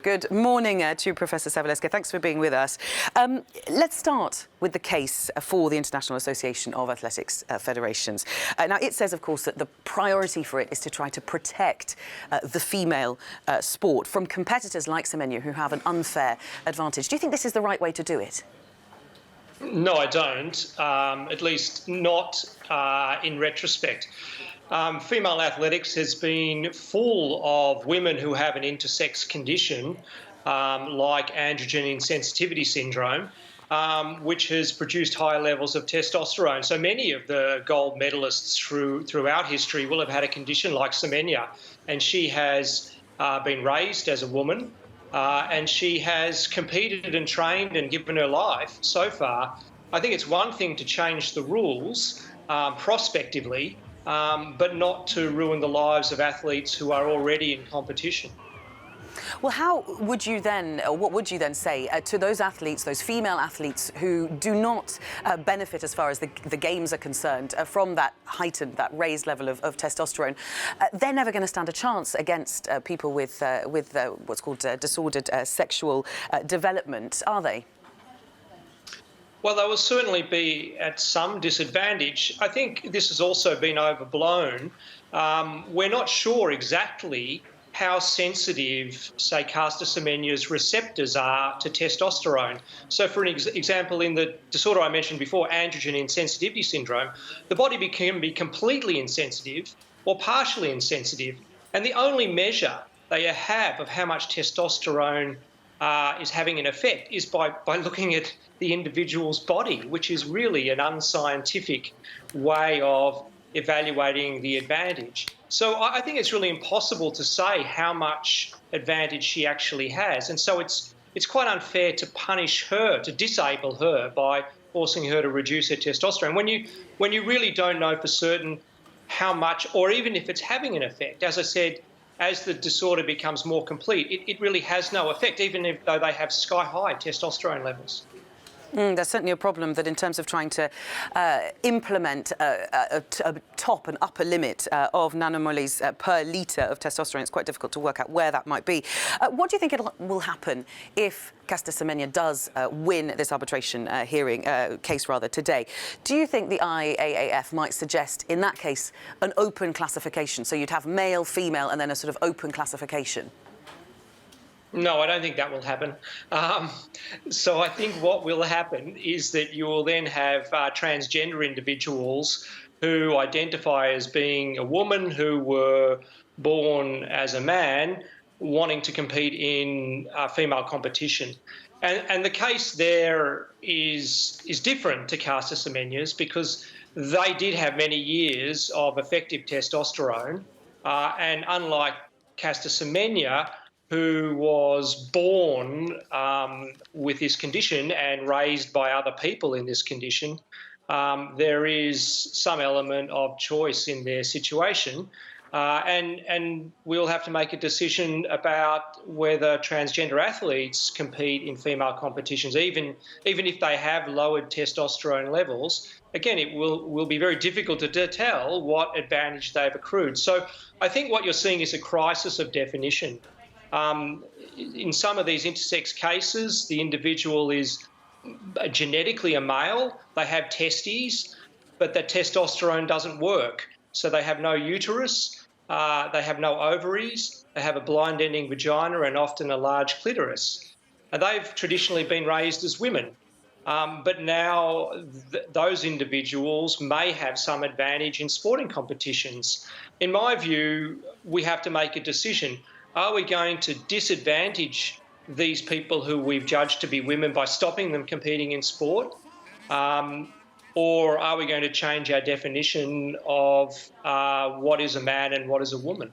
Good morning to Professor Savaleska. Thanks for being with us. Let's start with the case for the International Association of Athletics Federations. Now, it says, of course, that the priority for it is to try to protect the female sport from competitors like Semenya who have an unfair advantage. Do you think this is the right way to do it? No, I don't, at least not in retrospect. Female athletics has been full of women who have an intersex condition like androgen insensitivity syndrome, which has produced high levels of testosterone. So many of the gold medalists throughout history will have had a condition like Semenya, and she has been raised as a woman. And she has competed and trained and given her life so far. I think it's one thing to change the rules prospectively, but not to ruin the lives of athletes who are already in competition. Well, how would you then, or what would you then say to those athletes, those female athletes who do not benefit as far as the games are concerned from that heightened, that raised level of testosterone? They're never going to stand a chance against people with what's called disordered sexual development, are they? Well, they will certainly be at some disadvantage. I think this has also been overblown. We're not sure exactly how sensitive, say, Caster Semenya's receptors are to testosterone. So, for an example, in the disorder I mentioned before, androgen insensitivity syndrome, the body can be completely insensitive or partially insensitive. And the only measure they have of how much testosterone is having an effect is by looking at the individual's body, which is really an unscientific way of evaluating the advantage. So I think it's really impossible to say how much advantage she actually has. And so it's quite unfair to punish her, to disable her by forcing her to reduce her testosterone. When you really don't know for certain how much, or even if it's having an effect, as I said, as the disorder becomes more complete, it really has no effect, even though they have sky-high testosterone levels. There's certainly a problem that in terms of trying to implement a top and upper limit of nanomoles per litre of testosterone, it's quite difficult to work out where that might be. What do you think will happen if Caster Semenya does win this arbitration case today? Do you think the IAAF might suggest, in that case, an open classification? So you'd have male, female, and then a sort of open classification? No, I don't think that will happen. So I think what will happen is that you will then have transgender individuals who identify as being a woman who were born as a man wanting to compete in female competition. And the case there is different to Caster Semenya's because they did have many years of effective testosterone. And unlike Caster Semenya, who was born with this condition and raised by other people in this condition, there is some element of choice in their situation. And we'll have to make a decision about whether transgender athletes compete in female competitions, even if they have lowered testosterone levels. Again, it will be very difficult to tell what advantage they've accrued. So I think what you're seeing is a crisis of definition. In some of these intersex cases, the individual is genetically a male, they have testes, but that testosterone doesn't work. So they have no uterus, they have no ovaries, they have a blind-ending vagina and often a large clitoris. And they've traditionally been raised as women. But now those individuals may have some advantage in sporting competitions. In my view, we have to make a decision. Are we going to disadvantage these people who we've judged to be women by stopping them competing in sport? Or are we going to change our definition of what is a man and what is a woman?